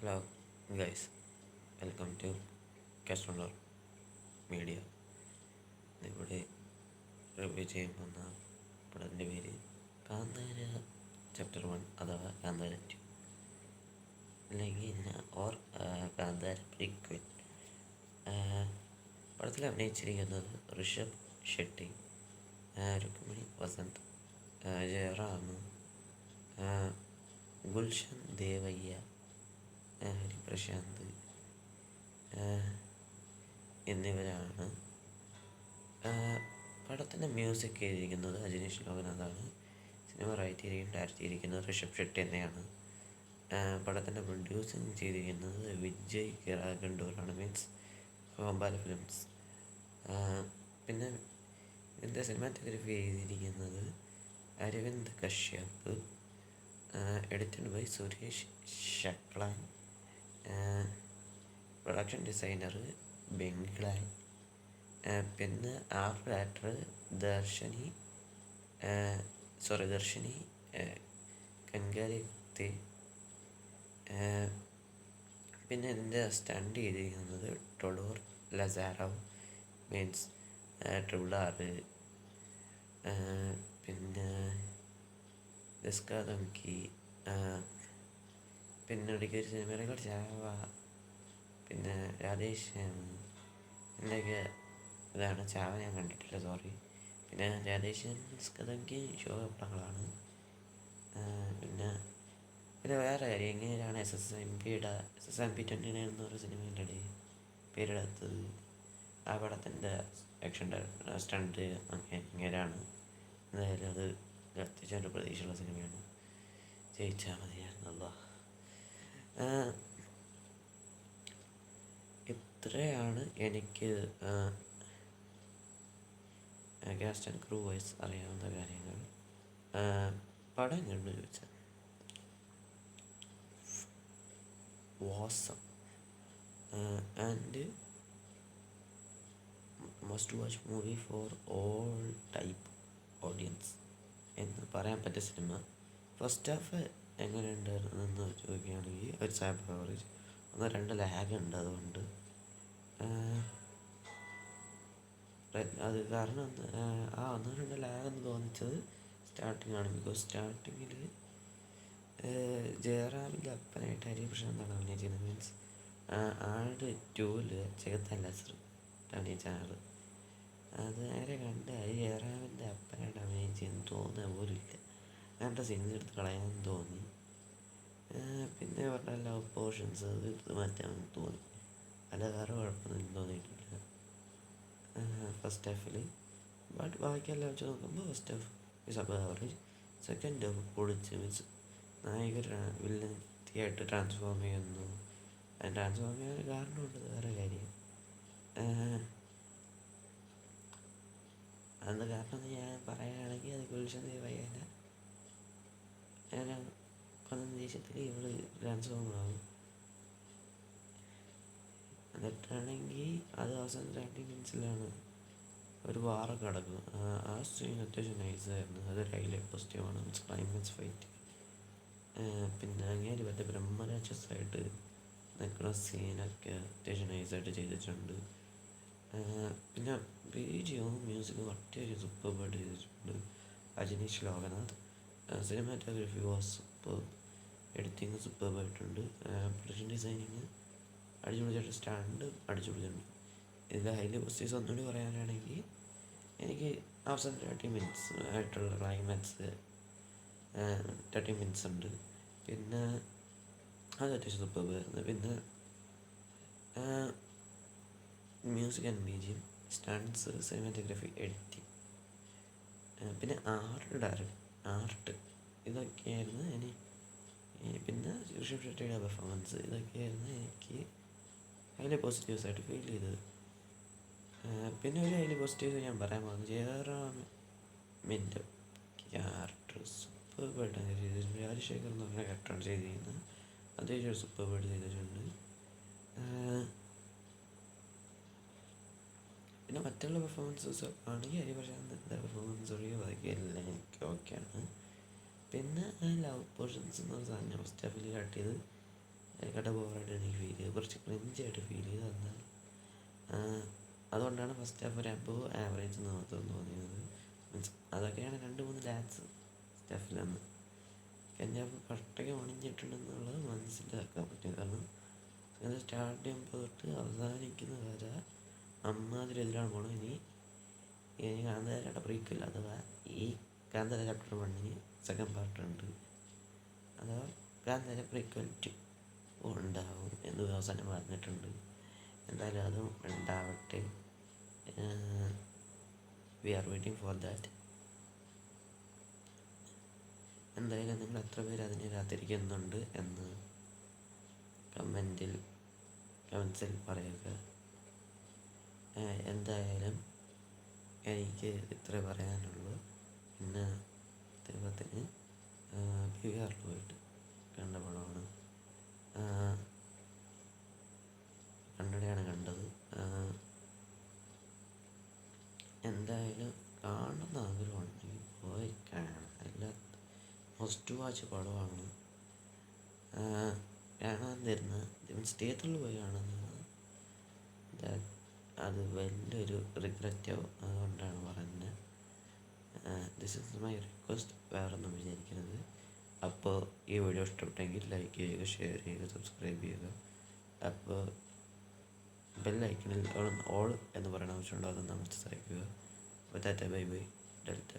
Hello guys, welcome to Castroller media. ഇവിടെ review ചെയ്യാൻ പോകുന്ന പടത്തിൻ്റെ പേര് കാന്താര ചാപ്റ്റർ 1 അഥവാ കാന്താര 2 അല്ലെങ്കിൽ കാന്താര പ്രീക്വൽ. പടത്തിൽ അഭിനയിച്ചിരിക്കുന്നത് ഋഷഭ് ഷെട്ടി, രുക്മിണി വസന്ത്, ജയറാം, ഗുൽഷൻ ദേവയ്യ, ഹരിപ്രശാന്ത് എന്നിവരാണ്. പടത്തിൻ്റെ മ്യൂസിക് എഴുതിയിരിക്കുന്നത് അജനീഷ് ലോകനാഥാണ്. സിനിമ ഡയറക്റ്റ് ചെയ്തിരിക്കുന്നത് ഋഷഭ് ഷെട്ടി തന്നെയാണ്. പടത്തിൻ്റെ പ്രൊഡ്യൂസിങ് ചെയ്തിരിക്കുന്നത് വിജയ് കിറാഗണ്ടൂറാണ്, മീൻസ് ഹോംബാല ഫിലിംസ്. പിന്നെ ഇതിൻ്റെ സിനിമാറ്റോഗ്രഫി എഴുതിയിരിക്കുന്നത് അരവിന്ദ് കശ്യപ്, എഡിറ്റഡ് ബൈ സുരേഷ് ശക്ലാൻ, പ്രൊഡക്ഷൻ ഡിസൈനർ ബെങ്ക്ലാൻ, പിന്നെ ആർട്ട് ഡയറക്ടർ ദർശനി കൻകാരിത്തെ. പിന്നെ ഇതിൻ്റെ സ്റ്റണ്ട് ചെയ്തിരിക്കുന്നത് ടൊഡോർ ലസാറവ്, മീൻസ് ട്രിബിൾ-R, പിന്നെ ദസ്കാദംകി, പിന്നെ ഒരിക്കൽ സിനിമയിലൊക്കെ ചാവ, പിന്നെ രാധേശ്യാം, എന്നൊക്കെ ഇതാണ്. ചാവ ഞാൻ കണ്ടിട്ടില്ല, സോറി. പിന്നെ രാധേശ്യാം ദസ്കാദംകി ശോകപ്പടങ്ങളാണ്. പിന്നെ വേറെ കാര്യം, എങ്ങനെയാണ് SSMP 29 എന്ന് പറഞ്ഞ സിനിമയിലൂടെ പേരെടുത്തത്. ആ പടത്തിൻ്റെ ആക്ഷൻ സ്റ്റണ്ട് എങ്ങനെയാണ്. എന്തായാലും അത് അത്യാവശ്യം ഒരു പ്രതീക്ഷയുള്ള സിനിമയാണ്. ജയിച്ചാൽ മതിയായിരുന്നല്ലോ. ഇത്രയാണ് എനിക്ക് കാസ്റ്റ് ആൻഡ് ക്രൂ വൈസ് അറിയാവുന്ന കാര്യങ്ങൾ. പടം കണ്ടു ചോദിച്ചാൽ വാസം and must watch movie for all type audience എന്ന് പറയാൻ പറ്റിയ സിനിമ. ഫസ്റ്റ് ഹാഫ് എങ്ങനെ ഉണ്ടായിരുന്നെന്ന് ചോദിക്കുകയാണെങ്കിൽ ഒരു സാബ് ആവറേജ്, 1-2 ലാഗ് ഉണ്ട്. അതുകൊണ്ട് അത് കാരണം ആ 1-2 ലാഗ് എന്ന് തോന്നിച്ചത് സ്റ്റാർട്ടിങ് ആണ്. ബിക്കോസ് സ്റ്റാർട്ടിങ്ങിൽ ജയറാമിൻ്റെ അപ്പനായിട്ട് ഹരിപ്രശാന്താണ് അഭിനയിച്ചത്. മീൻസ് ആട് 2-ൽ ചെകുത്താൻ ലസർ അഭിനയിച്ച ആൾ. അത് നേരെ കണ്ട് ജയറാമിൻ്റെ അപ്പനായിട്ട് അഭിനയിച്ചെന്ന് തോന്നുക പോലുമില്ല. അങ്ങനത്തെ സീൻസ് എടുത്ത് കളയാൻ തോന്നി. പിന്നെ പറഞ്ഞ ലവ് പോർഷൻസ് എടുത്ത് മാറ്റാൻ തോന്നി. അല്ല വേറെ കുഴപ്പമൊന്നും തോന്നിയിട്ടില്ല ഫസ്റ്റ് ഹാഫിൽ. ബട്ട് ബാക്കിയെല്ലാം വെച്ച് നോക്കുമ്പോൾ first half is above average. Second half പൊളിച്ച്, മീൻസ് നായകർ വില്ലത്തിയായിട്ട് ട്രാൻസ്ഫോം ചെയ്യുന്നു. ട്രാൻസ്ഫോം ചെയ്യാൻ കാരണമുണ്ട്, വേറെ കാര്യം. അത് കാരണം ഞാൻ പറയുകയാണെങ്കിൽ അത് ഗുൽഷൻ ദേവയ്യല്ല. ഞാൻ കൊന്ന ദേശത്തിൽ ഇവള് ട്രാൻസ്ഫോം ആകും. എന്നിട്ടാണെങ്കിൽ അത് അവസാനം 20 മിനിറ്റ്സിലാണ് ഒരു വാറൊക്കെ നടക്കും. ആ സീൻ അത്യാവശ്യം നൈസായിരുന്നു. അതൊരു ഹൈലൈറ്റ് പോസിറ്റീവാണ്. Means climax fight. പിന്നെ അങ്ങനെ മറ്റേ ബ്രഹ്മരാക്ഷസായിട്ട് നിൽക്കുന്ന സീനൊക്കെ അത്യാവശ്യം നൈസായിട്ട് ചെയ്തിട്ടുണ്ട്. പിന്നെ ബീജിയവും മ്യൂസിക്കും അത്യാവശ്യം സൂപ്പർബായിട്ട് ചെയ്തിട്ടുണ്ട്. Ajaneesh Loknath. Cinematography was super, editing സൂപ്പർബായിട്ടുണ്ട്. പ്രൊഡക്ഷൻ ഡിസൈനിങ് അടിച്ചുപൊളിച്ചിട്ട്, സ്റ്റാൻഡ് അടിച്ചുപൊളിച്ചിട്ടുണ്ട്. ഇതിൻ്റെ ഹൈലി പോസിറ്റീവ്സ് ഒന്നുകൂടി പറയാനാണെങ്കിൽ എനിക്ക് അവസാനം 30 മിനിറ്റ്സ് ആയിട്ടുള്ള ക്ലൈമാക്സ് 30 മിനിറ്റ്സ് ഉണ്ട്. പിന്നെ അത് അത്യാവശ്യം സൂപ്പർബായിരുന്നു. പിന്നെ music and BGM, stunts, cinematography, editing, പിന്നെ ആർട്ട് ഇതൊക്കെയായിരുന്നു പിന്നെ ഋഷഭ് ഷെട്ടിയുടെ പെർഫോമൻസ്. ഇതൊക്കെയായിരുന്നു എനിക്ക് ഹൈലി പോസിറ്റീവ്സ് ആയിട്ട് ഫീൽ ചെയ്തത്. പിന്നെ ഒരു ഹൈലി പോസിറ്റീവ്സ് ഞാൻ പറയാൻ പോകുന്നത് ജയറാമിൻ്റെ ക്യാരക്ടർ സൂപ്പർബായിട്ടാണ് ചെയ്തിട്ടുണ്ട്. രാജശേഖർ എന്ന് പറഞ്ഞ ക്യാരക്ടറാണ് ചെയ്തിരിക്കുന്നത്. അത്യാവശ്യം സൂപ്പർബായിട്ട് ചെയ്തിട്ടുണ്ട്. പിന്നെ മറ്റുള്ള പെർഫോമൻസസ് ആണെങ്കിൽ ഹരിപ്രശാന്തിൻ്റെ പെർഫോമൻസ് ഒഴികെ ബാക്കിയെല്ലാം എനിക്ക് ഓക്കെയാണ്. പിന്നെ ലവ് പോർഷൻസ് എന്ന് പറഞ്ഞ സാധനം ഫസ്റ്റ് ഹാഫിൽ കട്ട് ചെയ്ത് കട്ട ബോറായിട്ട് എനിക്ക് ഫീൽ ചെയ്തു, കുറച്ച് ക്രിഞ്ചായിട്ട് ഫീൽ ചെയ്തു. എന്നാൽ അതുകൊണ്ടാണ് ഫസ്റ്റ് ഹാഫ് ഒരു അബവ് ആവറേജ് തോന്നിയത്. മീൻസ് അതൊക്കെയാണ് 2-3 ലാഗ്സ് ഫസ്റ്റ് ഹാഫിൽ സെക്കൻഡ് ഹാഫ് കട്ടയ്ക്ക് പണിഞ്ഞിട്ടുണ്ടെന്നുള്ളത് മനസ്സിലാക്കാൻ പറ്റും. കാരണം അത് സ്റ്റാർട്ട് ചെയ്യുമ്പോൾ തൊട്ട് അവസാനിക്കുന്ന വരെ അമ്മാതിരി എതിരാണ് പോകണം. ഇനി കാന്താരയുടെ പ്രീക്വൽ അഥവാ ഈ കാന്താര ചാപ്റ്റർ 1 സെക്കൻഡ് പാർട്ടുണ്ട്, അഥവാ കാന്താര പ്രീക്വൽ 2 ഉണ്ടാവും എന്ന് അവസാനം പറഞ്ഞിട്ടുണ്ട്. എന്തായാലും അതും ഉണ്ടാവട്ടെ. We are waiting for that. എന്തായാലും നിങ്ങൾ എത്ര പേര് അതിനെ കാത്തിരിക്കുന്നുണ്ട് എന്ന് കമൻസിൽ പറയുക. എന്തായാലും എനിക്ക് ഇത്രേ പറയാനുള്ളൂ. പിന്നെ ദൈവത്തിന് ബീഹാറിൽ പോയിട്ട് കണ്ട പടമാണ്, കണ്ണടയാണ് കണ്ടത്. എന്തായാലും കാണുന്ന ആഗ്രഹമുണ്ടെങ്കിൽ പോയി കാണണം. എല്ലാ മസ്റ്റ് വാച്ച് പടമാണ്. കാണാൻ തരുന്ന മീൻസ് തിയേറ്ററിൽ പോയി കാണുന്നത് അത് വലിയൊരു റിഗ്രറ്റാവും. അതുകൊണ്ടാണ് പറയുന്നത്. ദിസ് ഈസ് മൈ റിക്വസ്റ്റ്, വേറൊന്നും വിചാരിക്കുന്നത്. അപ്പോൾ ഈ വീഡിയോ ഇഷ്ടപ്പെട്ടെങ്കിൽ ലൈക്ക് ചെയ്യുക, ഷെയർ ചെയ്യുക, സബ്സ്ക്രൈബ് ചെയ്യുക. അപ്പോൾ ബെല്ലൈക്കണിൽ ഓൾ എന്ന് പറയുന്ന ആവശ്യമുണ്ടോ, അതൊന്ന് അമർത്തി സഹായിക്കുക. അപ്പോൾ ടാറ്റ ബൈ ബൈ ഡെൽറ്റ.